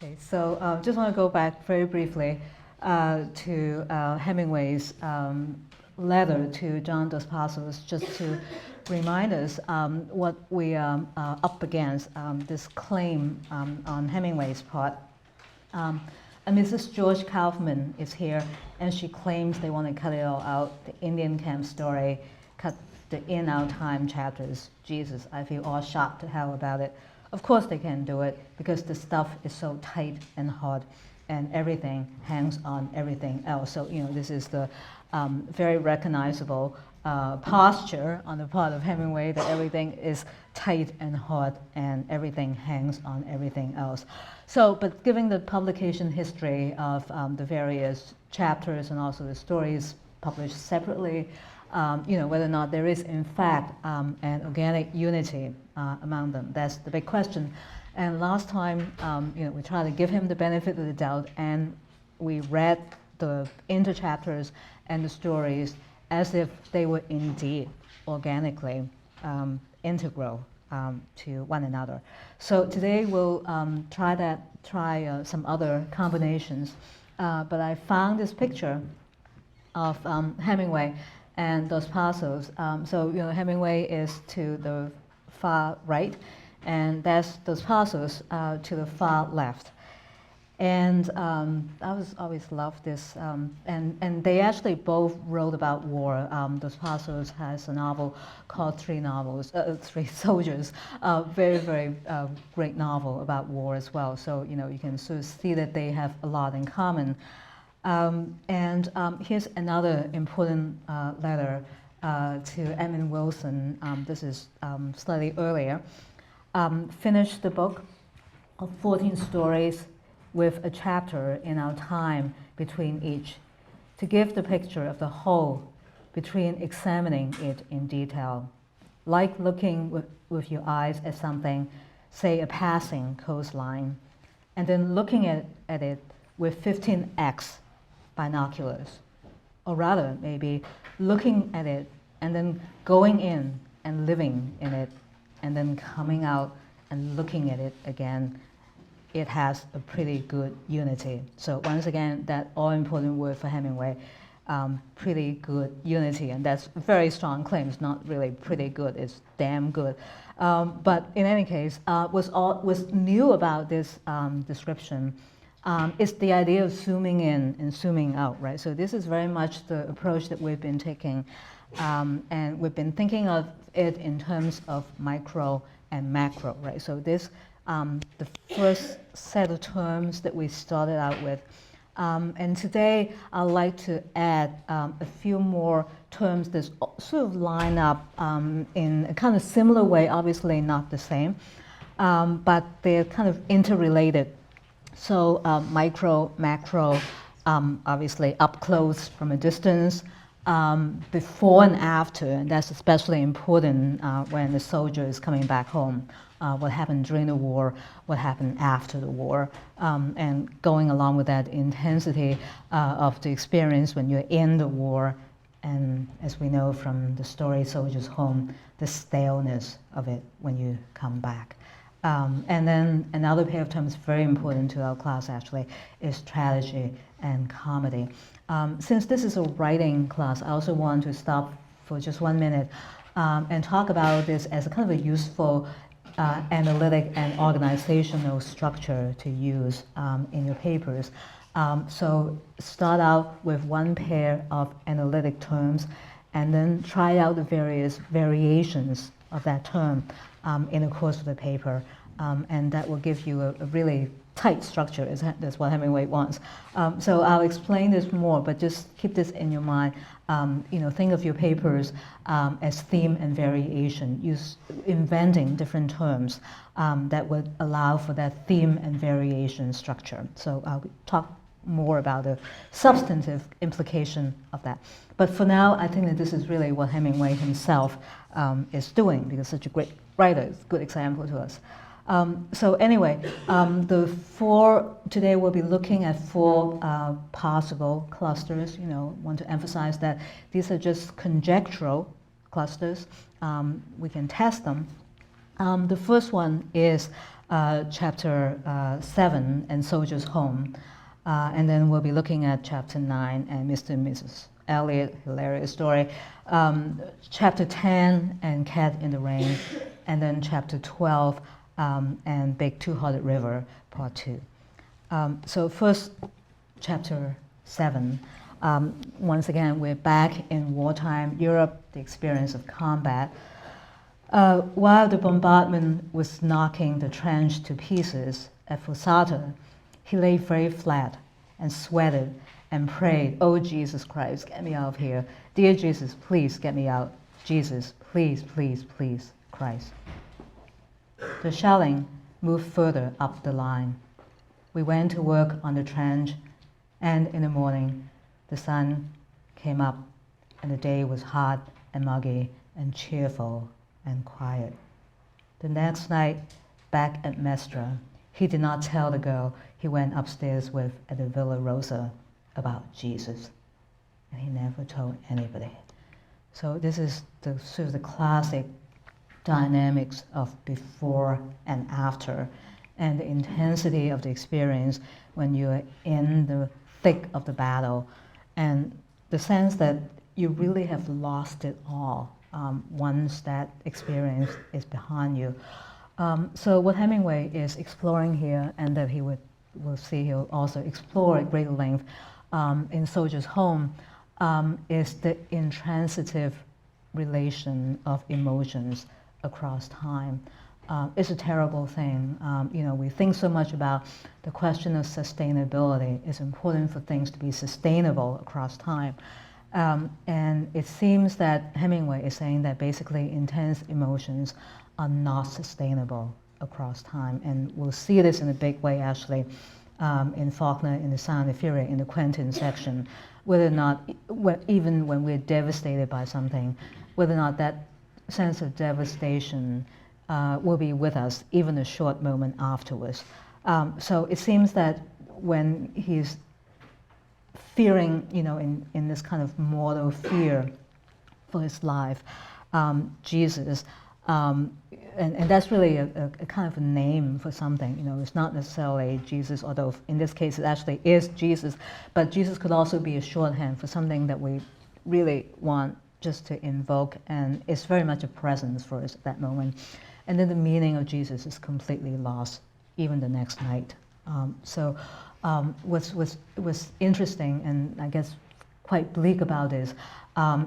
Okay, so just want to go back very briefly to Hemingway's letter to John Dos Passos, just to remind us what we are up against, this claim on Hemingway's part. And Mrs. George Kaufman is here, and she claims they want to cut it all out, the Indian camp story, cut the In Our Time chapters. Jesus, I feel all shot to hell about it. Of course they can do it, because the stuff is so tight and hard, and everything hangs on everything else. So, this is the very recognizable posture on the part of Hemingway, that everything is tight and hard, and everything hangs on everything else. So, but given the publication history of the various chapters and also the stories published separately, whether or not there is in fact an organic unity among them. That's the big question. And last time, we tried to give him the benefit of the doubt, and we read the interchapters and the stories as if they were indeed organically integral to one another. So today we'll try some other combinations. But I found this picture of Hemingway and Dos Passos. So Hemingway is to the far right, and that's Dos Passos to the far left. And I always loved this, and they actually both wrote about war. Dos Passos has a novel called Three Soldiers, very, very great novel about war as well. So you can sort of see that they have a lot in common. And here's another important letter to Edmund Wilson. This is slightly earlier. Finished the book of 14 stories with a chapter in our time between each, to give the picture of the whole between examining it in detail. Like looking with your eyes at something, say a passing coastline, and then looking at it with 15x binoculars. Or rather, maybe looking at it and then going in and living in it, and then coming out and looking at it again. It has a pretty good unity. So once again, that all-important word for Hemingway, pretty good unity, and that's a very strong claim. It's not really pretty good, it's damn good. But in any case, what's new about this description is the idea of zooming in and zooming out, right? So this is very much the approach that we've been taking, and we've been thinking of it in terms of micro and macro, right? So this, the first set of terms that we started out with. And today I'd like to add a few more terms that sort of line up in a kind of similar way, obviously not the same, but they're kind of interrelated. So micro, macro, obviously up close from a distance, before and after, and that's especially important when the soldier is coming back home. What happened during the war, what happened after the war, and going along with that intensity of the experience when you're in the war, and as we know from the story Soldiers Home, the staleness of it when you come back. And then another pair of terms very important to our class actually is tragedy and comedy. Since this is a writing class, I also want to stop for just 1 minute and talk about this as a kind of a useful analytic and organizational structure to use in your papers. So start out with one pair of analytic terms and then try out the various variations of that term in the course of the paper. And that will give you a really tight structure. That's what Hemingway wants. So I'll explain this more, but just keep this in your mind. Think of your papers as theme and variation. Inventing different terms that would allow for that theme and variation structure. So I'll talk more about the substantive implication of that. But for now, I think that this is really what Hemingway himself is doing, because such a great writer, it's a good example to us. So anyway, today we'll be looking at 4 possible clusters. Want to emphasize that these are just conjectural clusters. We can test them, The first one is chapter 7 and Soldier's Home. And then we'll be looking at chapter 9 and Mr. and Mrs. Elliot, hilarious story. Chapter 10 and Cat in the Rain. And then chapter 12 and Big Two-Hearted River, part 2. So first, chapter 7. Once again, we're back in wartime Europe, the experience of combat. While the bombardment was knocking the trench to pieces at Fusata, he lay very flat and sweated and prayed, "Oh, Jesus Christ, get me out of here. Dear Jesus, please get me out. Jesus, please, please, please, Christ." The shelling moved further up the line. We went to work on the trench, and in the morning, the sun came up, and the day was hot and muggy and cheerful and quiet. The next night, back at Mestra, he did not tell the girl he went upstairs with at the Villa Rosa about Jesus. And he never told anybody. So this is the sort of the classic dynamics of before and after, and the intensity of the experience when you're in the thick of the battle, and the sense that you really have lost it all once that experience is behind you. So what Hemingway is exploring here, and that we'll see he'll also explore at great length in Soldier's Home, is the intransitive relation of emotions across time. It's a terrible thing. We think so much about the question of sustainability. It's important for things to be sustainable across time. And it seems that Hemingway is saying that basically intense emotions are not sustainable across time. And we'll see this in a big way, actually, in Faulkner, in The Sound of Fury, in the Quentin section, whether or not, even when we're devastated by something, whether or not that sense of devastation will be with us even a short moment afterwards. So it seems that when he's fearing, in this kind of mortal fear for his life, Jesus, and that's really a kind of a name for something. It's not necessarily Jesus, although in this case it actually is Jesus, but Jesus could also be a shorthand for something that we really want just to invoke, and it's very much a presence for us at that moment. And then the meaning of Jesus is completely lost, even the next night. What's interesting, and I guess quite bleak about this,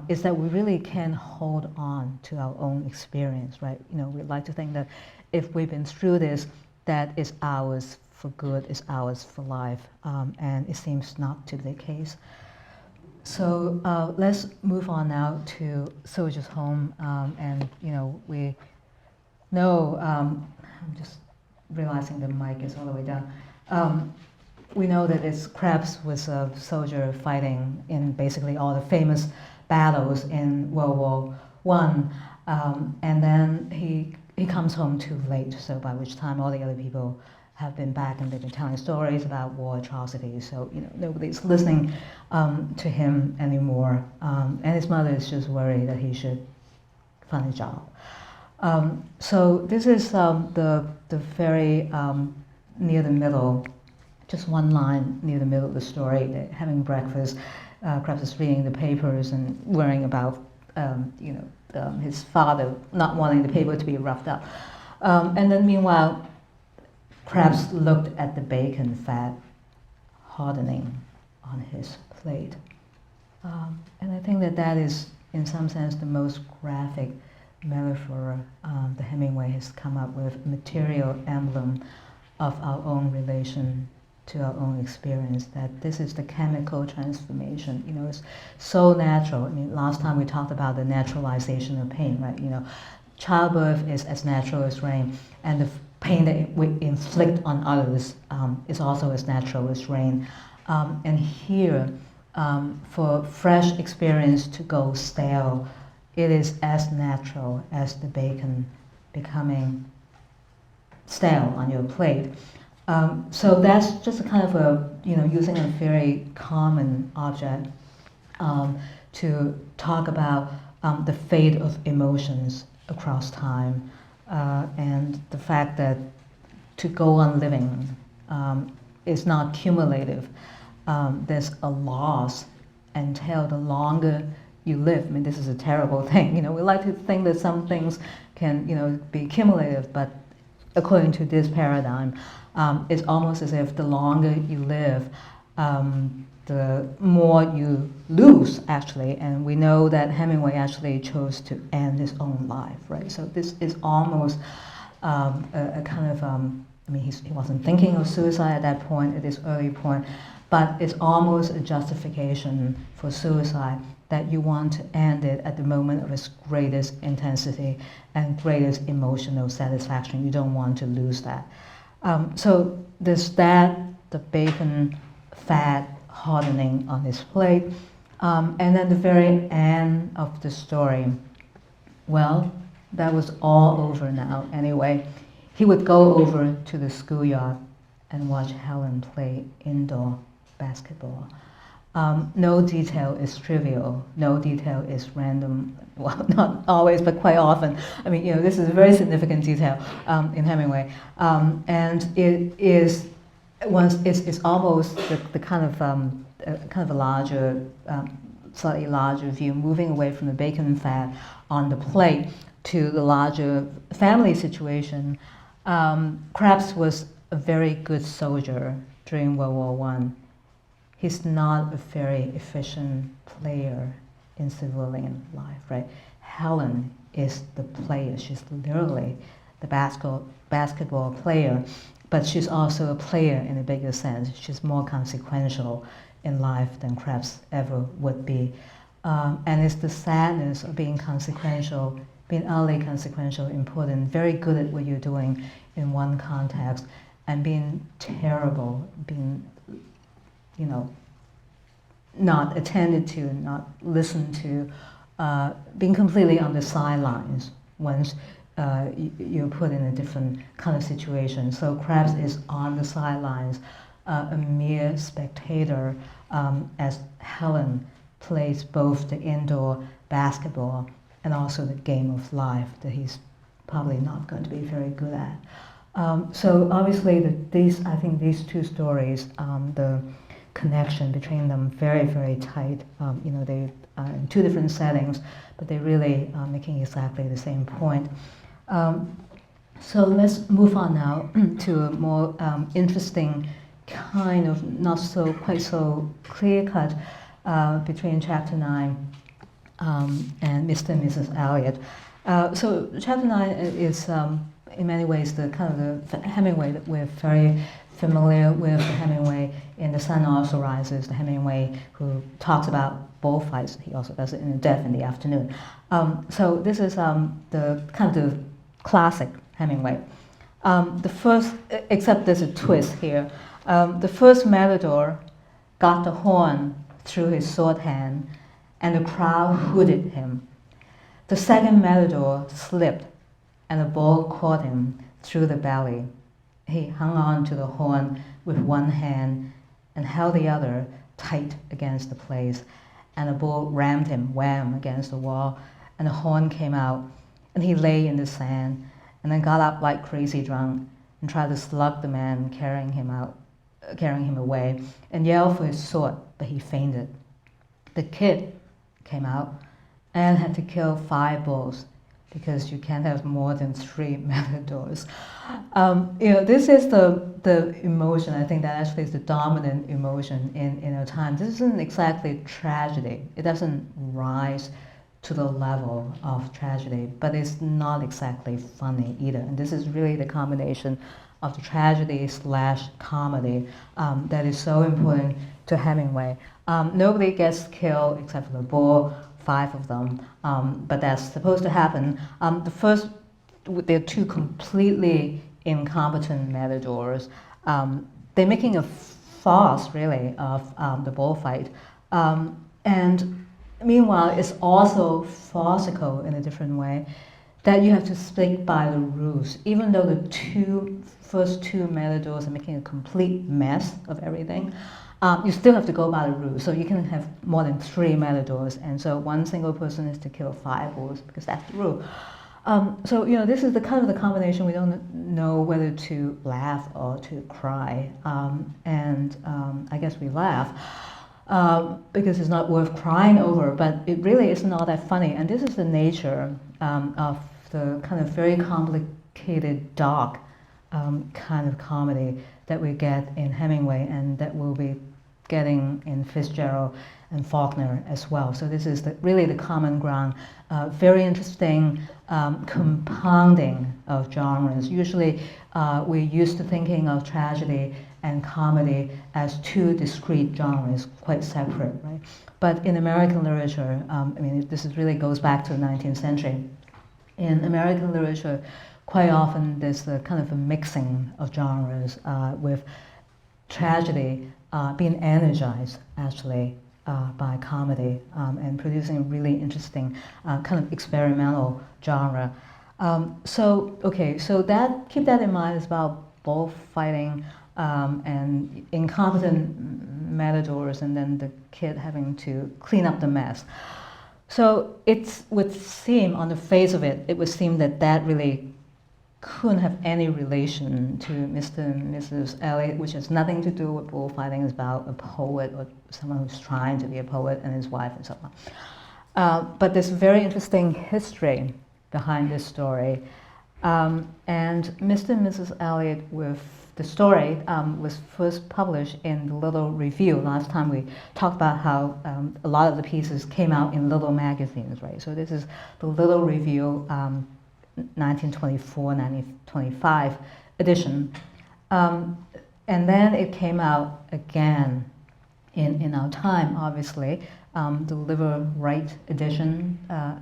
is that we really can hold on to our own experience, right? We'd like to think that if we've been through this, that is ours for good, is ours for life, and it seems not to be the case. So let's move on now to Soldier's Home, and we know, I'm just realizing the mic is all the way down. We know that Krebs was a soldier fighting in basically all the famous battles in World War I, and then he comes home too late, so by which time all the other people have been back and they've been telling stories about war atrocities, so nobody's listening to him anymore, and his mother is just worried that he should find a job. So this is the very near the middle, just one line near the middle of the story, having breakfast, Krebs is reading the papers and worrying about his father not wanting the paper to be roughed up. And then meanwhile, Krebs looked at the bacon fat hardening on his plate. And I think that is, in some sense, the most graphic metaphor that Hemingway has come up with, material emblem of our own relation to our own experience, that this is the chemical transformation. It's so natural. I mean, last time we talked about the naturalization of pain, right? Childbirth is as natural as rain, and the pain that we inflict on others is also as natural as rain. And here, for fresh experience to go stale, it is as natural as the bacon becoming stale on your plate. So that's just a kind of using a very common object to talk about the fate of emotions across time. and the fact that to go on living is not cumulative. There's a loss until the longer you live. I mean, this is a terrible thing. You know, we like to think that some things can, you know, be cumulative, but according to this paradigm, it's almost as if the longer you live, the more you lose, actually. And we know that Hemingway actually chose to end his own life, right? So this is almost a kind of, I mean, he wasn't thinking of suicide at that point, at this early point, but it's almost a justification for suicide, that you want to end it at the moment of its greatest intensity and greatest emotional satisfaction. You don't want to lose that. So there's that, the bacon fat hardening on his plate, and then the very end of the story, well, that was all over now anyway. He would go over to the schoolyard and watch Helen play indoor basketball. No detail is trivial. No detail is random. Well, not always, but quite often. I mean, you know, this is a very significant detail in Hemingway, and it is it's almost the kind of a larger, slightly larger view, moving away from the bacon fat on the plate to the larger family situation. Krebs was a very good soldier during World War I. He's not a very efficient player in civilian life, right? Helen is the player. She's literally the basketball player, but she's also a player in a bigger sense. She's more consequential in life than Krebs ever would be. And it's the sadness of being consequential, being utterly consequential, important, very good at what you're doing in one context, and being terrible, being, you know, not attended to, not listened to, being completely on the sidelines once you're put in a different kind of situation. So Krebs is on the sidelines, a mere spectator, as Helen plays both the indoor basketball and also the game of life that he's probably not going to be very good at. So obviously, I think these two stories, the connection between them, very, very tight. You know, they are in two different settings, but they really are making exactly the same point. So let's move on now to a more interesting kind of not so quite so clear-cut between Chapter 9 and Mr. and Mrs. Elliot. So Chapter 9 is in many ways the kind of the Hemingway that we're very familiar with, the Hemingway in The Sun Also Rises, the Hemingway who talks about bullfights. He also does it in Death in the Afternoon. So this is the kind of the classic Hemingway. The first, except there's a twist here. The first matador got the horn through his sword hand, and the crowd hooted him. The second matador slipped, and the bull caught him through the belly. He hung on to the horn with one hand and held the other tight against the place, and the bull rammed him wham against the wall, and the horn came out, and he lay in the sand, and then got up like crazy drunk and tried to slug the man carrying him away, and yelled for his sword, but he fainted. The kid came out and had to kill 5 bulls, because you can't have more than 3 matadors. You know, this is the emotion, I think, that actually is the dominant emotion in our time. This isn't exactly tragedy. It doesn't rise to the level of tragedy, but it's not exactly funny either. And this is really the combination of the tragedy / comedy that is so important to Hemingway. Nobody gets killed except for the bull, 5 of them, but that's supposed to happen. The first, they're 2 completely incompetent matadors. They're making a farce, really, of the bullfight. And meanwhile, it's also farcical in a different way, that you have to stick by the rules. Even though the first two matadors are making a complete mess of everything, you still have to go by the rules. So you can have more than 3 matadors, and so one single person is to kill 5 bulls, because that's the rule. So this is the kind of the combination we don't know whether to laugh or to cry, and I guess we laugh because it's not worth crying over, but it really isn't all that funny. And this is the nature of the kind of very complicated, dark kind of comedy that we get in Hemingway, and that we'll be getting in Fitzgerald and Faulkner as well. So this is really the common ground. Very interesting compounding of genres. Usually we're used to thinking of tragedy and comedy as two discrete genres, quite separate, right? But in American literature, I mean, this really goes back to the 19th century. In American literature, quite often there's the kind of a mixing of genres with tragedy being energized, actually, by comedy and producing a really interesting kind of experimental genre. So keep that in mind. It's about bullfighting and incompetent matadors, and then the kid having to clean up the mess. So it would seem, on the face of it, it would seem that really couldn't have any relation to Mr. and Mrs. Elliot, which has nothing to do with bullfighting. It's about a poet or someone who's trying to be a poet and his wife and so on. But there's a very interesting history behind this story. And Mr. and Mrs. Elliot, with the story, was first published in the Little Review. Last time we talked about how a lot of the pieces came out in little magazines, right? So this is the Little Review 1924-1925 edition. And then it came out again in Our Time, obviously, the Liver Wright edition,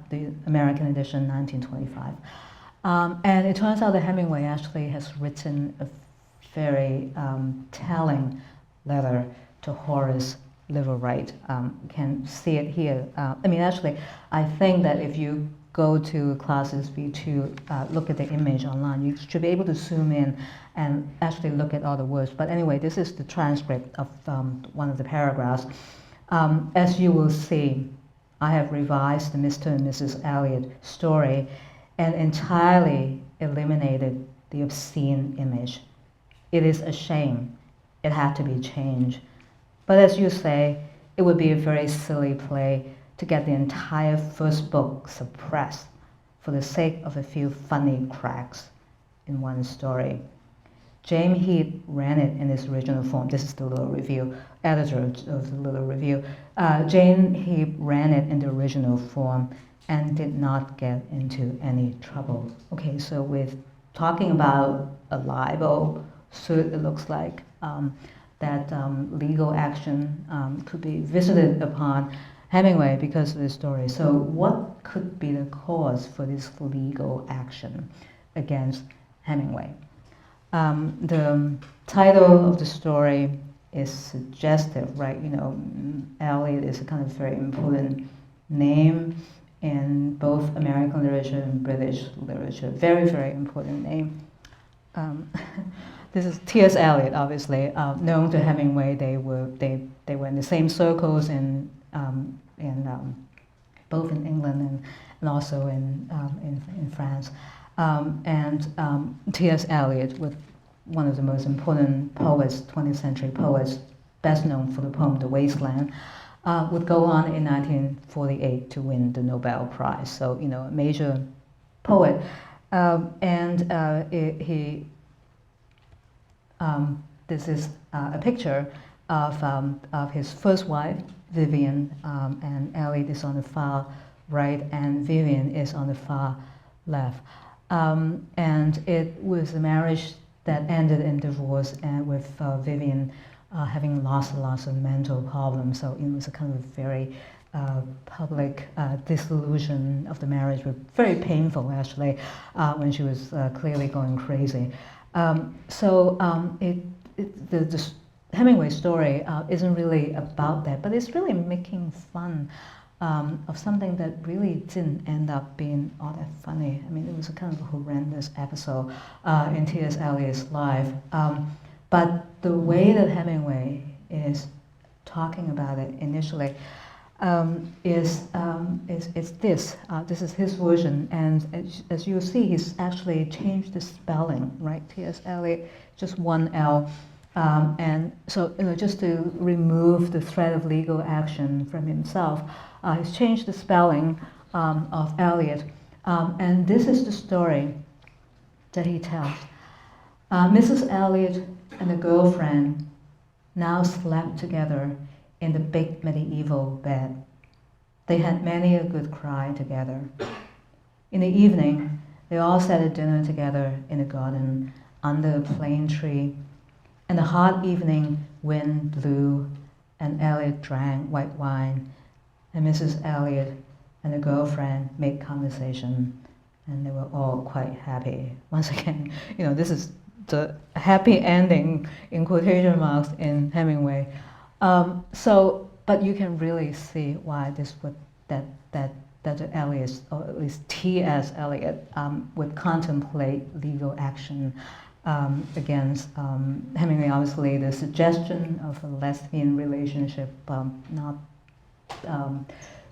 the American edition, 1925. And it turns out that Hemingway actually has written a very telling letter to Horace Liver Wright. You can see it here. I mean, actually, I think that if you go to classes V2, look at the image online, you should be able to zoom in and actually look at all the words. But anyway, this is the transcript of one of the paragraphs. As you will see, I have revised the Mr. and Mrs. Elliot story and entirely eliminated the obscene image. It is a shame. It had to be changed. But as you say, it would be a very silly play to get the entire first book suppressed for the sake of a few funny cracks in one story. James Heath ran it in its original form. This is the Little Review, editor of the Little Review. James Heath ran it in the original form and did not get into any trouble. Okay, so we're talking about a libel suit, it looks like, that legal action could be visited upon Hemingway because of this story. So what could be the cause for this legal action against Hemingway? The title of the story is suggestive, right? Elliot is a kind of very important name in both American literature and British literature. Very, very important name. This is T.S. Eliot, obviously, known to Hemingway. They were in the same circles in both in England and also in France. T.S. Eliot, with one of the most important poets, 20th century poets, best known for the poem *The Wasteland*, would go on in 1948 to win the Nobel Prize. So a major poet, this is a picture of his first wife, Vivian, and Elliot is on the far right, and Vivian is on the far left. And it was a marriage that ended in divorce, and with Vivian having lots of mental problems. So it was a kind of very public dissolution of the marriage, but very painful actually, when she was clearly going crazy. The Hemingway story isn't really about that, but it's really making fun of something that really didn't end up being all that funny. I mean, it was a kind of a horrendous episode in T.S. Eliot's life. But the way that Hemingway is talking about it initially, is this. This is his version, and as you'll see, he's actually changed the spelling, right? T.S. Eliot, just one L. And so, just to remove the threat of legal action from himself, he's changed the spelling of Elliot. And this is the story that he tells. Mrs. Elliot and the girlfriend now slept together in the big medieval bed. They had many a good cry together. In the evening, they all sat at dinner together in the garden under a plane tree, and the hot evening wind blew, and Elliot drank white wine, and Mrs. Elliot and the girlfriend made conversation, and they were all quite happy. Once again, this is the happy ending in quotation marks in Hemingway. But you can really see why that Eliot, or at least T.S. Eliot, would contemplate legal action against Hemingway. Obviously, the suggestion of a lesbian relationship, not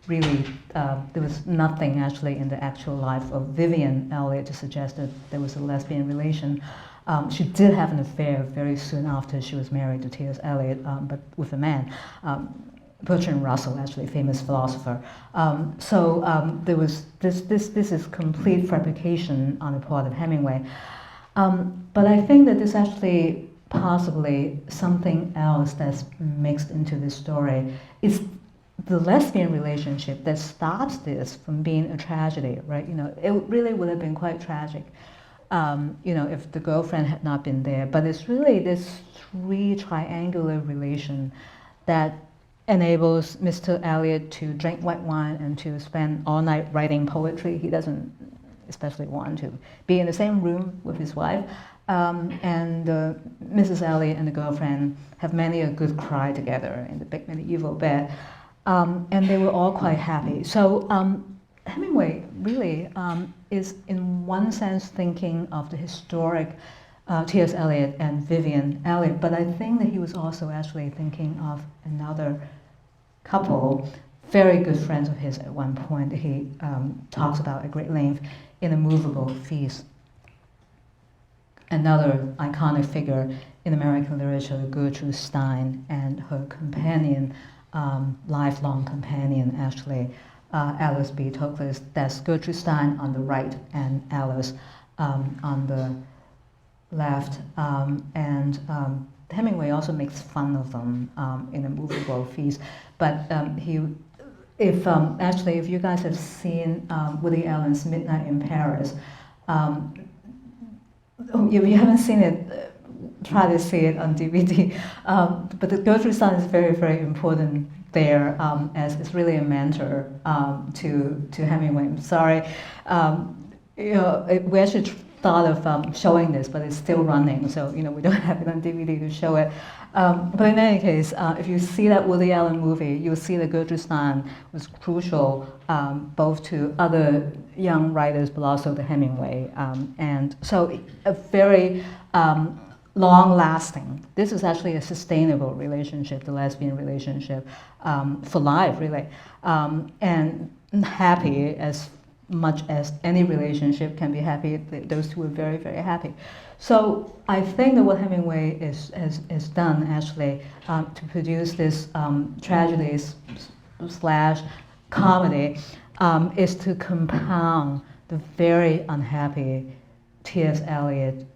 really, there was nothing actually in the actual life of Vivian Elliot to suggest that there was a lesbian relation. She did have an affair very soon after she was married to T.S. Eliot, but with a man, Bertrand Russell, actually a famous philosopher. There was this is complete fabrication on the part of Hemingway. But I think that there's actually possibly something else that's mixed into this story. It's the lesbian relationship that stops this from being a tragedy, right? It really would have been quite tragic. If the girlfriend had not been there. But it's really this three triangular relation that enables Mr. Elliot to drink white wine and to spend all night writing poetry. He doesn't especially want to be in the same room with his wife. And Mrs. Elliot and the girlfriend have many a good cry together in the big medieval bed. And they were all quite happy. So Hemingway really is in one sense thinking of the historic T.S. Eliot and Vivian Elliot, but I think that he was also actually thinking of another couple, very good friends of his at one point, that he talks about at great length in A Movable Feast. Another iconic figure in American literature, Gertrude Stein, and her companion, lifelong companion actually, Alice B. Toklas. That's Gertrude Stein on the right and Alice on the left. Hemingway also makes fun of them in A Movable Feast. But if you guys have seen Woody Allen's Midnight in Paris, if you haven't seen it, try to see it on DVD. But the Gertrude Stein is very, very important there, as it's really a mentor to Hemingway. I'm sorry, we actually thought of showing this, but it's still running, so we don't have it on DVD to show it. But in any case, if you see that Woody Allen movie, you'll see that Gertrude Stein was crucial both to other young writers, but also to Hemingway. And so a very long-lasting, this is actually a sustainable relationship, the lesbian relationship, for life, really. And happy as much as any relationship can be happy. Those two were very, very happy. So I think that what Hemingway has done actually to produce this tragedy / comedy is to compound the very unhappy T.S. Eliot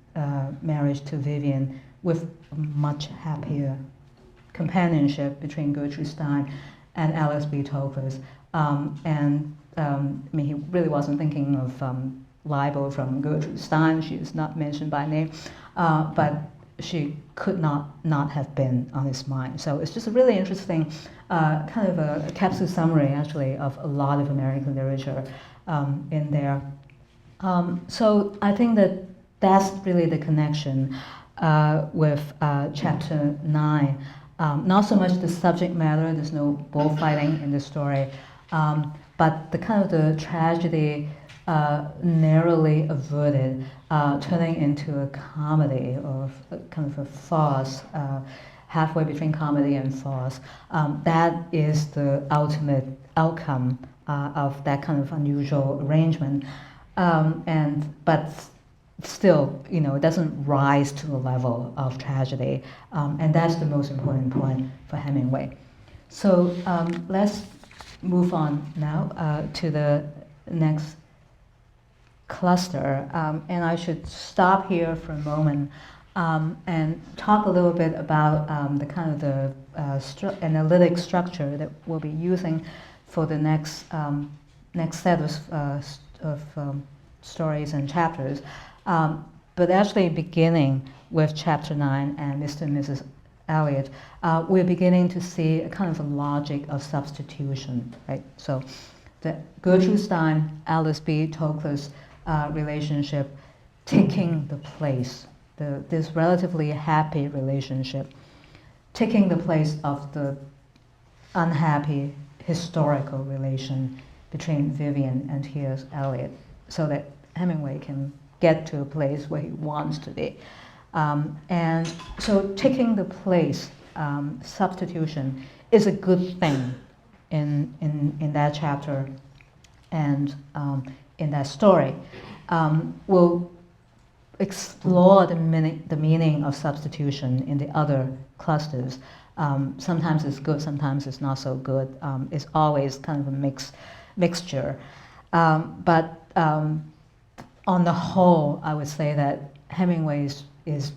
marriage to Vivian with much happier companionship between Gertrude Stein and Alice B. Toklas. He really wasn't thinking of libel from Gertrude Stein. She is not mentioned by name, but she could not have been on his mind. So it's just a really interesting kind of a capsule summary, actually, of a lot of American literature in there. So I think that that's really the connection with chapter 9. Not so much the subject matter, there's no bullfighting in the story, but the kind of the tragedy narrowly averted, turning into a comedy or kind of a farce, halfway between comedy and farce. That is the ultimate outcome of that kind of unusual arrangement. But still, it doesn't rise to the level of tragedy, and that's the most important point for Hemingway. So let's move on now to the next cluster, and I should stop here for a moment and talk a little bit about the kind of the analytic structure that we'll be using for the next set of stories and chapters. But actually beginning with chapter 9 and Mr. and Mrs. Elliot, we're beginning to see a kind of a logic of substitution, right? So the Gertrude Stein, Alice B. Toklas relationship taking the place, this relatively happy relationship, taking the place of the unhappy historical relation between Vivian and T.S. Eliot, so that Hemingway can get to a place where he wants to be. And so taking the place, substitution, is a good thing in that chapter and in that story. We'll explore the meaning of substitution in the other clusters. Sometimes it's good, sometimes it's not so good. It's always kind of a mixture. But on the whole, I would say that Hemingway is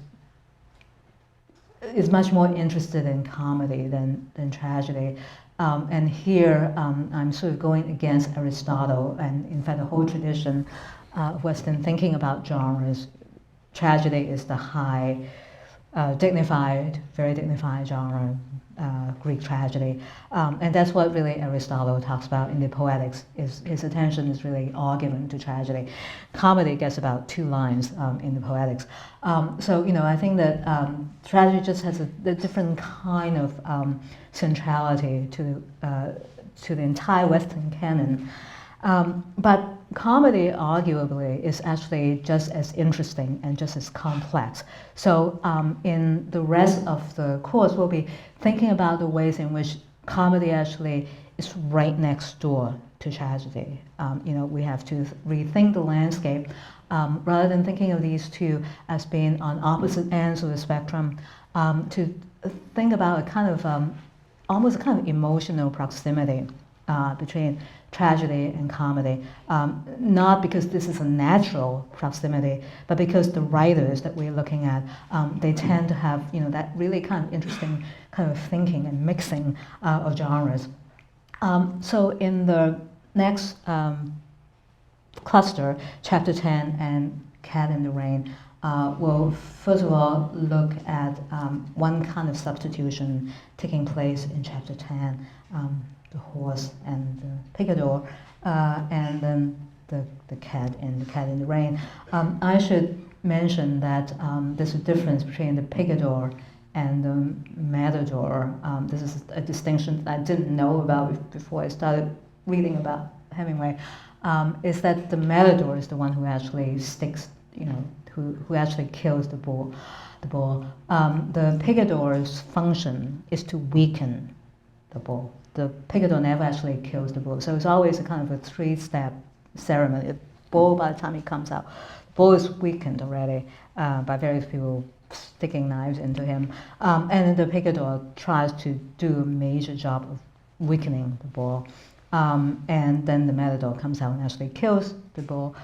much more interested in comedy than tragedy. And here, I'm sort of going against Aristotle and, in fact, the whole tradition of Western thinking about genres. Tragedy is the high, dignified, very dignified genre, Greek tragedy. And that's what really Aristotle talks about in the Poetics. His attention is really all given to tragedy. Comedy gets about 2 lines in the Poetics. So, I think that tragedy just has a different kind of centrality to the entire Western canon. But comedy, arguably, is actually just as interesting and just as complex. So in the rest of the course, we'll be thinking about the ways in which comedy actually is right next door to tragedy. We have to rethink the landscape. Rather than thinking of these two as being on opposite ends of the spectrum, to think about a kind of, almost a kind of emotional proximity between tragedy and comedy, not because this is a natural proximity, but because the writers that we're looking at, they tend to have that really kind of interesting kind of thinking and mixing of genres. So in the next cluster, chapter 10 and Cat in the Rain, we'll first of all look at one kind of substitution taking place in chapter 10, the horse and the picador, and then the cat in the rain. I should mention that there's a difference between the picador and the matador. This is a distinction I didn't know about before I started reading about Hemingway. Is that the matador is the one who actually sticks, who actually kills the bull. The picador's function is to weaken the bull. The picador never actually kills the bull, so it's always a kind of a 3-step ceremony. The bull, by the time he comes out, the bull is weakened already by various people sticking knives into him, and the picador tries to do a major job of weakening the bull, and then the matador comes out and actually kills the bull.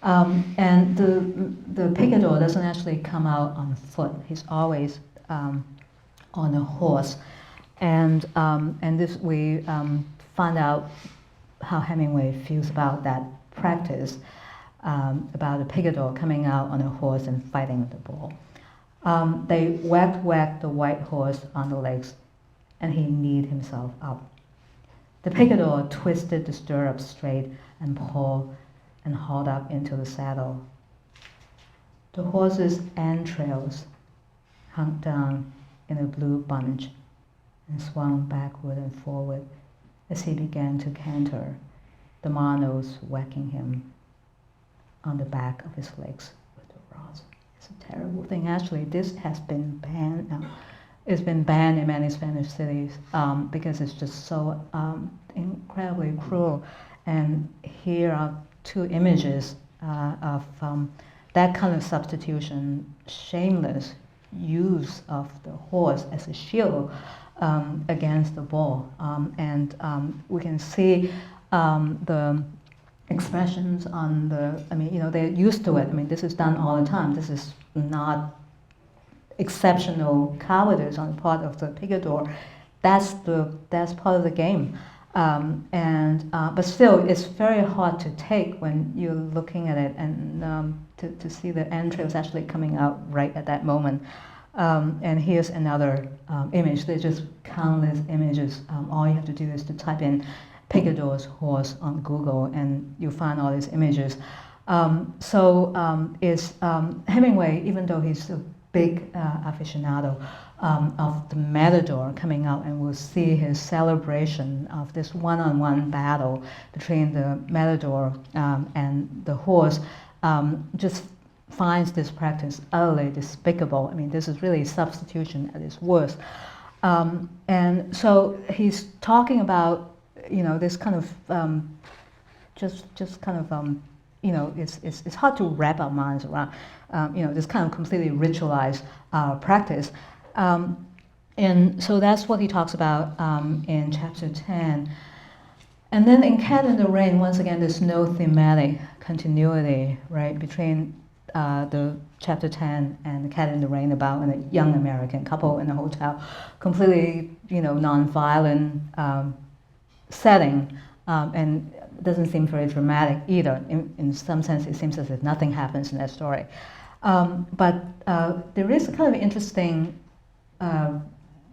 And the picador doesn't actually come out on foot. He's always on a horse. And this we find out how Hemingway feels about that practice, about a picador coming out on a horse and fighting the bull. They whacked the white horse on the legs, and he kneed himself up. The picador twisted the stirrups straight and pulled and hauled up into the saddle. The horse's entrails hung down in a blue bunch and swung backward and forward as he began to canter, the Marnos whacking him on the back of his legs with the rods. It's a terrible thing. Actually, this has been banned now. it's been banned in many Spanish cities because it's just so incredibly cruel. And here are two images of that kind of substitution, shameless use of the horse as a shield against the bull. And we can see the expressions on the, I mean, they're used to it. I mean, this is done all the time. This is not exceptional cowardice on the part of the picador. That's part of the game. But still, it's very hard to take when you're looking at it and to see the entrails actually coming out right at that moment. And here's another image. There's just countless images. All you have to do is to type in picador's horse on Google, and you'll find all these images. Hemingway, even though he's a big aficionado of the matador coming out, and we'll see his celebration of this one-on-one battle between the matador and the horse, just finds this practice utterly despicable. I mean, this is really substitution at its worst. And so he's talking about, this kind of, it's hard to wrap our minds around, this kind of completely ritualized practice. And so that's what he talks about in chapter 10. And then in Cat in the Rain, once again, there's no thematic continuity, right, between the chapter 10 and the Cat in the Rain about a young American couple in a hotel, completely, non-violent setting, and doesn't seem very dramatic either. In some sense, it seems as if nothing happens in that story. But there is a kind of interesting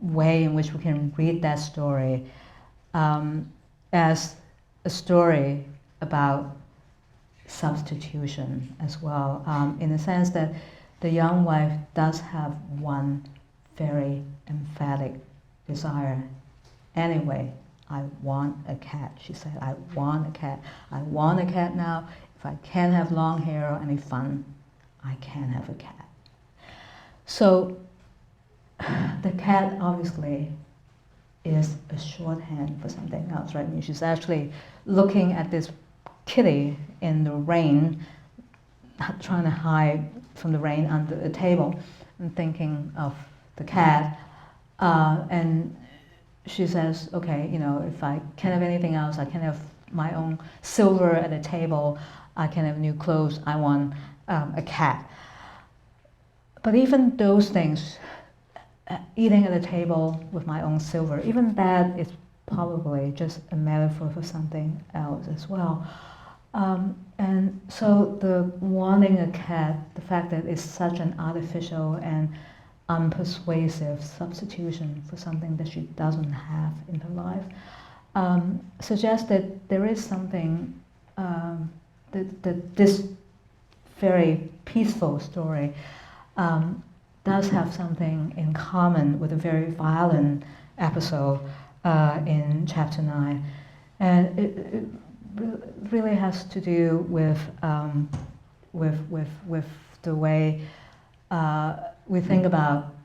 way in which we can read that story as a story about substitution as well, in the sense that the young wife does have one very emphatic desire. Anyway, I want a cat, she said. I want a cat. I want a cat now. If I can't have long hair or any fun, I can have a cat. So the cat obviously is a shorthand for something else, right? I mean, she's actually looking at this kitty in the rain, trying to hide from the rain under a table, and thinking of the cat. And she says, okay, if I can't have anything else, I can have my own silver at a table, I can have new clothes, I want a cat. But even those things, eating at a table with my own silver, even that is probably just a metaphor for something else as well. And so the wanting a cat, the fact that it's such an artificial and unpersuasive substitution for something that she doesn't have in her life, suggests that there is something, that this very peaceful story does have something in common with a very violent episode in chapter 9. And it really has to do with the way we think about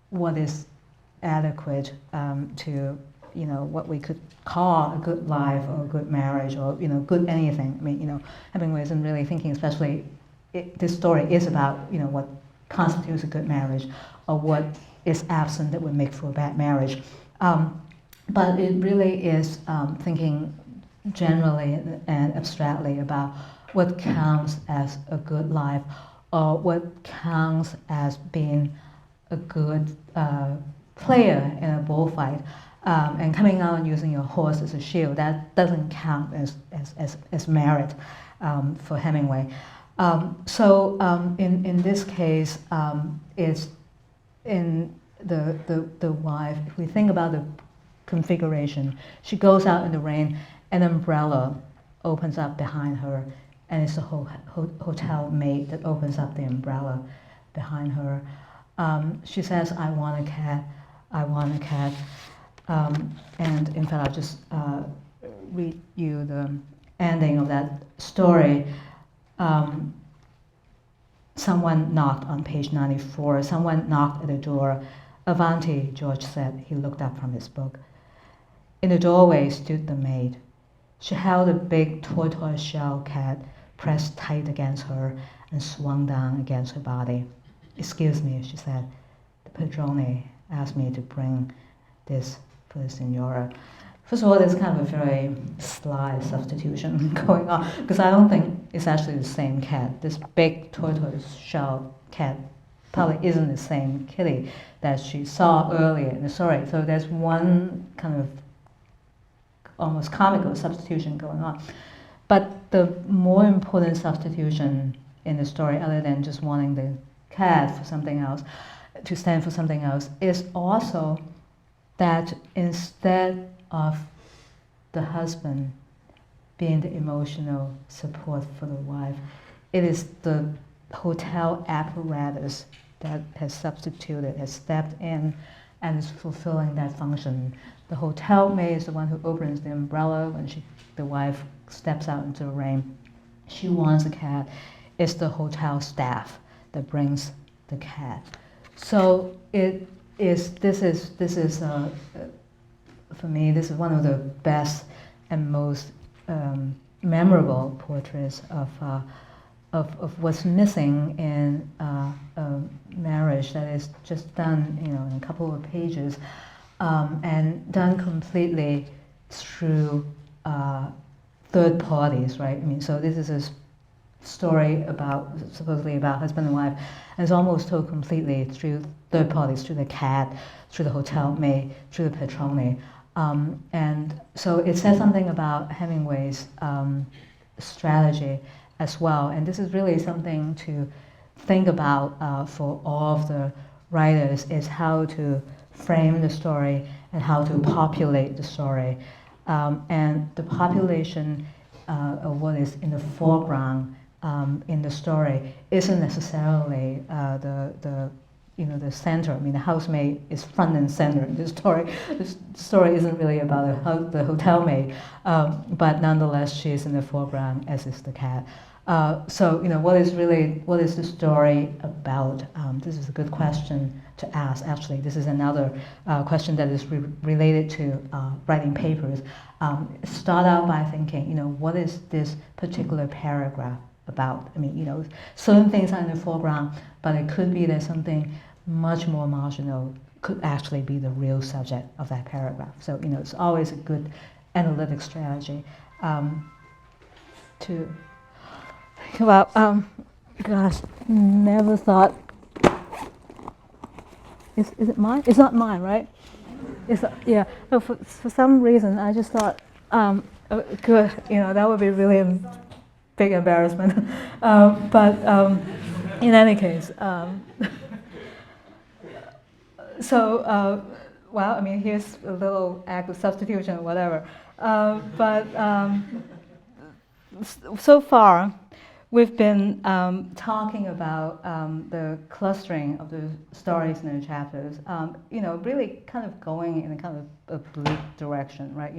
what is adequate to, what we could call a good life or a good marriage or, good anything. I mean, Hemingway isn't really thinking, especially this story is about, what constitutes a good marriage or what is absent that would make for a bad marriage. But it really is thinking generally and abstractly about what counts as a good life or what counts as being a good player in a bullfight. And coming out and using your horse as a shield, that doesn't count as merit for Hemingway. So in this case, it's in the wife. If we think about the configuration, she goes out in the rain, an umbrella opens up behind her, and it's a hotel maid that opens up the umbrella behind her. She says, I want a cat, I want a cat. And in fact, I'll just read you the ending of that story. Someone knocked on page 94. Someone knocked at the door. "Avanti," George said. He looked up from his book. In the doorway stood the maid. She held a big tortoise-shell cat pressed tight against her and swung down against her body. "Excuse me," she said. "The padrone asked me to bring this for the signora." First of all, there's kind of a very sly substitution going on, because I don't think it's actually the same cat. This big tortoise-shell cat probably isn't the same kitty that she saw earlier in the story. So there's one kind of almost comical substitution going on. But the more important substitution in the story, other than just wanting the cat for something else, to stand for something else, is also that instead of the husband being the emotional support for the wife, it is the hotel apparatus that has substituted, has stepped in, and is fulfilling that function. The hotel maid is the one who opens the umbrella when the wife steps out into the rain. She wants a cat. It's the hotel staff that brings the cat. So this is for me, this is one of the best and most memorable portraits of what's missing in a marriage that is just done, in a couple of pages, and done completely through third parties, right? I mean, so this is a story supposedly about husband and wife, and it's almost told completely through third parties, through the cat, through the hotel maid, through the padrone. And so it says something about Hemingway's strategy as well. And this is really something to think about for all of the writers, is how to frame the story and how to populate the story. And the population of what is in the foreground in the story isn't necessarily the center. I mean, the housemaid is front and center in this story. The story isn't really about the hotel maid, but nonetheless, she is in the foreground, as is the cat. So, what is the story about? This is a good question to ask. Actually, this is another question that is related to writing papers. Start out by thinking, what is this particular paragraph about? I mean, certain things are in the foreground, but it could be that something much more marginal could actually be the real subject of that paragraph. So, it's always a good analytic strategy to think about. Gosh, never thought. Is it mine? It's not mine, right? Yeah. No, for some reason, I just thought, good. That would be really a big embarrassment. But in any case, well, I mean, here's a little act of substitution or whatever. But so far, we've been talking about the clustering of the stories in the chapters, really kind of going in a kind of oblique direction, right?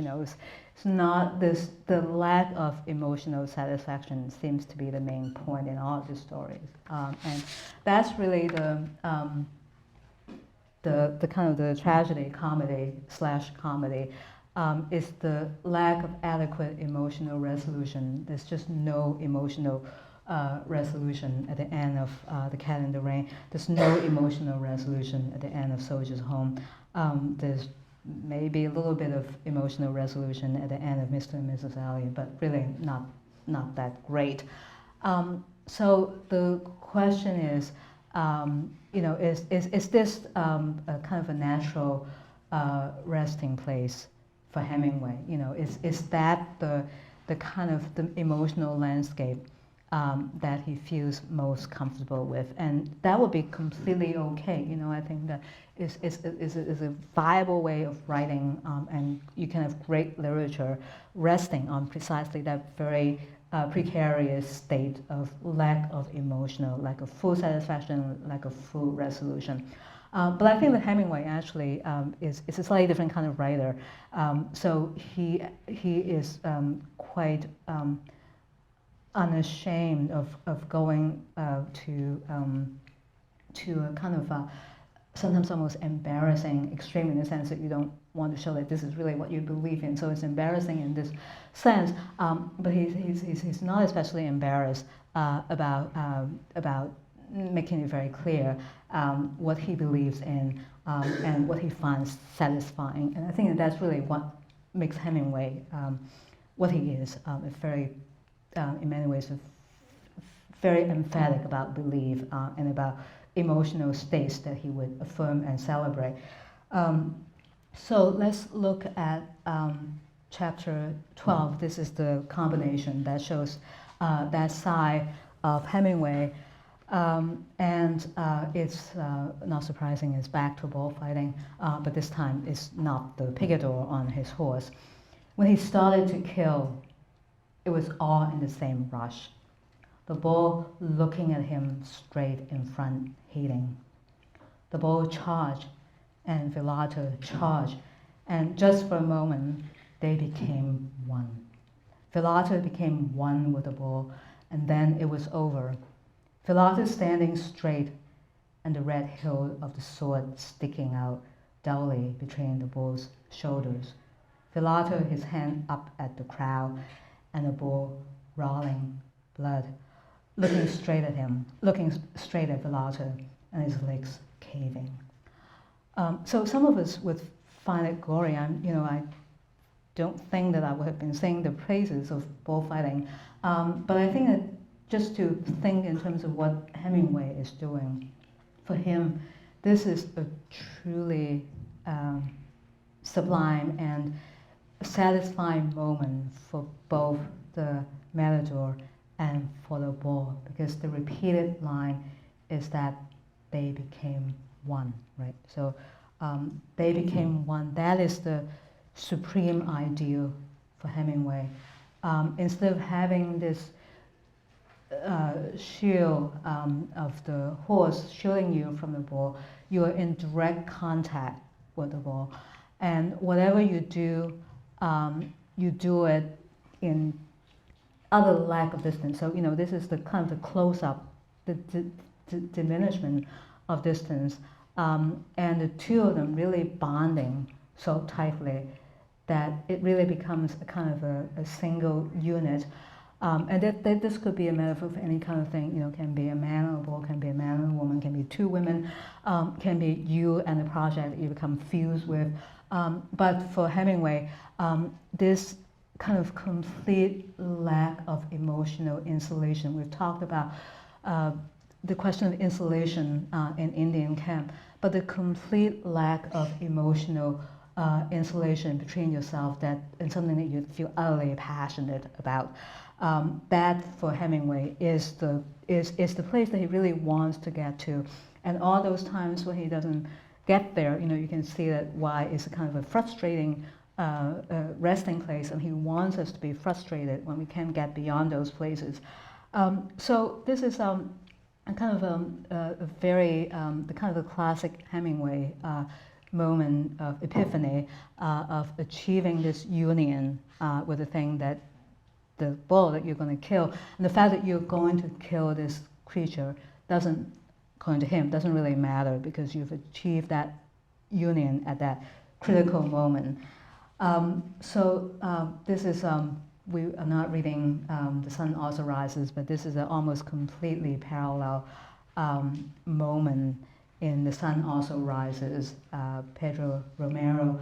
It's not this, the lack of emotional satisfaction seems to be the main point in all of the stories. And that's really the kind of the tragedy, comedy / comedy, is the lack of adequate emotional resolution. There's just no emotional resolution at the end of The Cat in the Rain. There's no emotional resolution at the end of Soldier's Home. There's maybe a little bit of emotional resolution at the end of Mr. and Mrs. Elliot, but really not that great. So the question is, is this a kind of a natural resting place for Hemingway? Is that the kind of the emotional landscape that he feels most comfortable with? And that would be completely okay. I think that is a viable way of writing, and you can have great literature resting on precisely that very precarious state of lack of emotional, lack of full satisfaction, lack of full resolution. But I think that Hemingway actually is a slightly different kind of writer. So he is quite unashamed of going to a kind of sometimes almost embarrassing extreme in the sense that you don't want to show that this is really what you believe in. So it's embarrassing in this sense, but he's not especially embarrassed about making it very clear what he believes in and what he finds satisfying. And I think that that's really what makes Hemingway what he is, a very, in many ways, very emphatic about belief and about emotional states that he would affirm and celebrate. So let's look at chapter 12. This is the combination that shows that side of Hemingway. And it's not surprising, it's back to bullfighting, but this time it's not the picador on his horse. When he started to kill, it was all in the same rush. The bull looking at him straight in front, hating. The bull charged, and Philater charged, and just for a moment, they became one. Philater became one with the bull, and then it was over. Philater standing straight, and the red hilt of the sword sticking out dully between the bull's shoulders. Philater, his hand up at the crowd, and the bull rolling blood, looking straight at him, looking straight at Philater, and his legs caving. So some of us would find it gory. I don't think that I would have been saying the praises of bullfighting, but I think that just to think in terms of what Hemingway is doing, for him, this is a truly sublime and satisfying moment for both the matador and for the bull, because the repeated line is that they became one, right? So they became one. That is the supreme ideal for Hemingway. Instead of having this shield of the horse shielding you from the bull, you are in direct contact with the bull. And whatever you do it in utter lack of distance. So, this is the kind of the close-up, the diminishment of distance, and the two of them really bonding so tightly that it really becomes a kind of a single unit. And that this could be a metaphor for any kind of thing. Can be a man or a bull, can be a man and a woman, can be two women, can be you and the project that you become fused with. But for Hemingway, this kind of complete lack of emotional insulation. We've talked about the question of insulation in Indian camp, but the complete lack of emotional insulation between yourself and something that you feel utterly passionate about. That for Hemingway is the place that he really wants to get to, and all those times when he doesn't get there, you can see that Wai is a kind of a frustrating resting place, and he wants us to be frustrated when we can't get beyond those places. So this is a kind of a very the kind of a classic Hemingway moment of epiphany, of achieving this union with the thing that the bull that you're going to kill, and the fact that you're going to kill this creature doesn't, according to him, doesn't really matter because you've achieved that union at that critical moment. This is, we are not reading The Sun Also Rises, but this is an almost completely parallel moment in The Sun Also Rises, Pedro Romero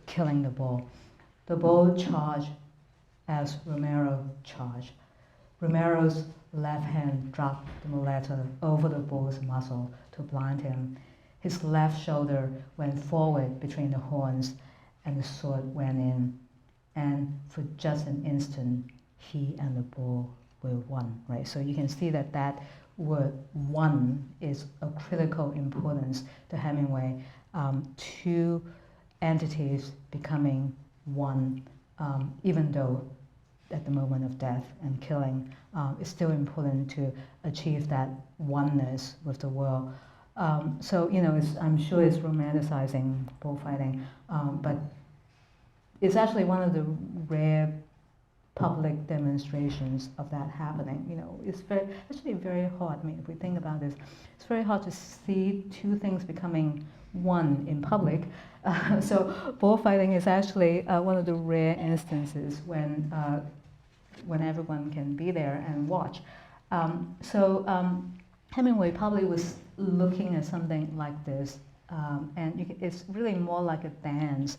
killing the bull. The bull charged as Romero charged. Romero's left hand dropped the muleta over the bull's muzzle to blind him. His left shoulder went forward between the horns, and the sword went in. And for just an instant, he and the bull were one, right? So you can see that that word one is of critical importance to Hemingway. Two entities becoming one, even though at the moment of death and killing, it's still important to achieve that oneness with the world. I'm sure it's romanticizing bullfighting, but it's actually one of the rare public demonstrations of that happening. You know, it's actually very hard. I mean, if we think about this, it's very hard to see two things becoming one in public. So bullfighting is actually one of the rare instances when everyone can be there and watch. Hemingway probably was looking at something like this, and it's really more like a dance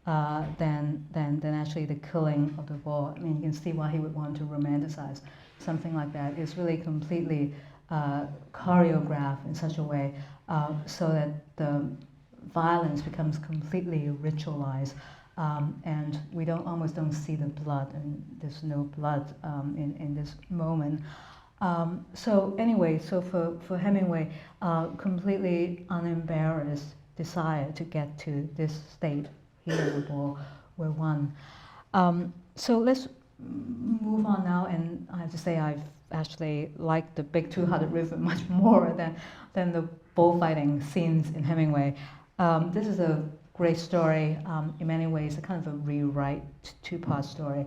than actually the killing of the bull. I mean, you can see why he would want to romanticize something like that. It's really completely choreographed in such a way so that the violence becomes completely ritualized, and we almost don't see the blood, and there's no blood in this moment. So for Hemingway, completely unembarrassed desire to get to this state, he and the bull were one. So let's move on now, and I have to say I've actually liked the Big Two-Hearted River much more than the bullfighting scenes in Hemingway. This is a great story, in many ways, a kind of a rewrite, two-part story.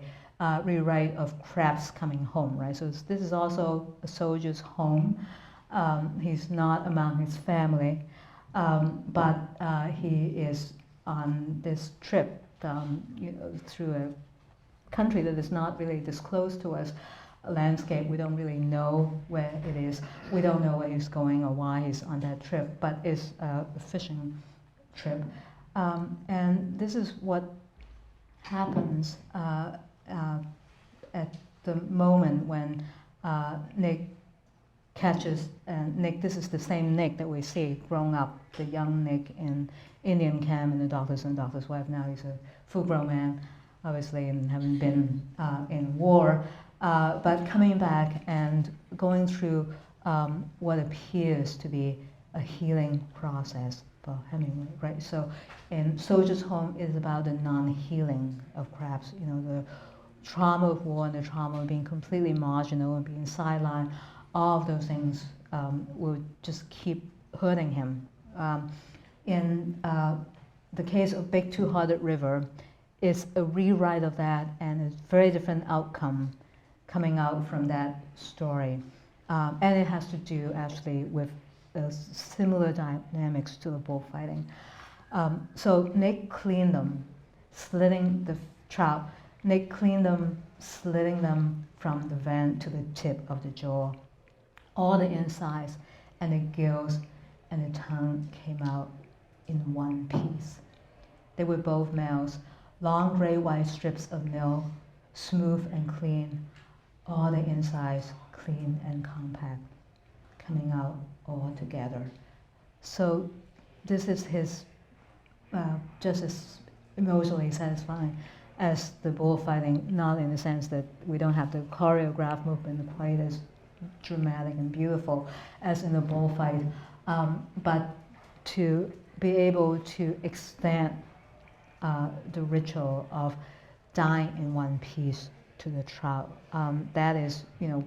Rewrite of Crab's coming home, right? So this is also a soldier's home. He's not among his family, but he is on this trip through a country that is not really disclosed to us, a landscape. We don't really know where it is. We don't know where he's going or why he's on that trip, but it's a fishing trip. And this is what happens at the moment when Nick catches, and Nick, this is the same Nick that we see grown up, the young Nick in Indian camp in The Doctor's and Doctor's Wife. Now he's a full-grown man, obviously, and having been in war, but coming back and going through what appears to be a healing process for Hemingway, right? So in Soldier's Home is about the non-healing of Crabs, you know, the trauma of war and the trauma of being completely marginal and being sidelined. All of those things will just keep hurting him. In the case of Big Two-Hearted River, it's a rewrite of that, and a very different outcome coming out from that story. And it has to do actually with similar dynamics to the bullfighting. So Nick cleaned them, slitting the trout. Nick cleaned them, slitting them from the vent to the tip of the jaw. All the insides and the gills and the tongue came out in one piece. They were both males, long gray-white strips of meal, smooth and clean, all the insides clean and compact, coming out all together. So this is his just as emotionally satisfying as the bullfighting, not in the sense that we don't have the choreographed movement quite as dramatic and beautiful as in the bullfight, but to be able to extend the ritual of dying in one piece to the trout. That is, you know,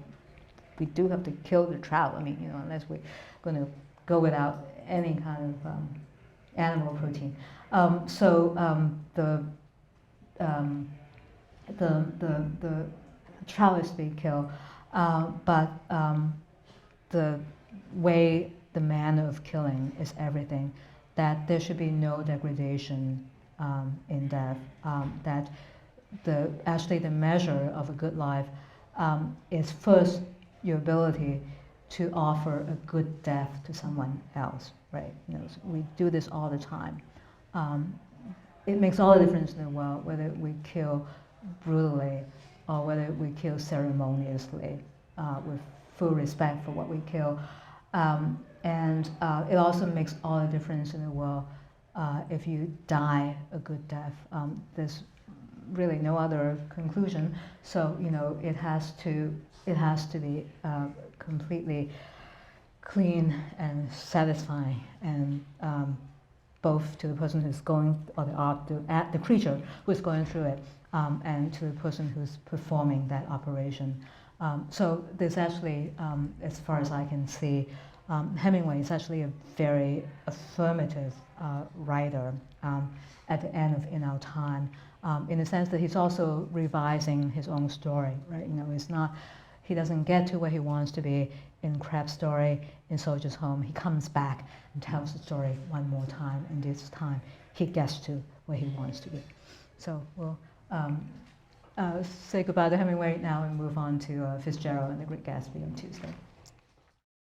we do have to kill the trout. I mean, you know, unless we're going to go without any kind of animal protein. The trout is to be killed, but the way, the manner of killing is everything. That there should be no degradation in death. That actually the measure of a good life is first your ability to offer a good death to someone else, right? You know, so we do this all the time. It makes all the difference in the world whether we kill brutally or whether we kill ceremoniously with full respect for what we kill. And it also makes all the difference in the world if you die a good death. There's really no other conclusion. So, you know, it has to be completely clean and satisfying, and both to the person who's going, or the creature who's going through it, and to the person who's performing that operation. So there's actually, as far as I can see, Hemingway is actually a very affirmative writer at the end of In Our Time, in the sense that he's also revising his own story, right? You know, it's not, he doesn't get to where he wants to be in Crab's story, in Soldier's Home. He comes back and tells the story one more time, and this time he gets to where he wants to be. So we'll say goodbye to Hemingway now and move on to Fitzgerald and the Great Gatsby on Tuesday.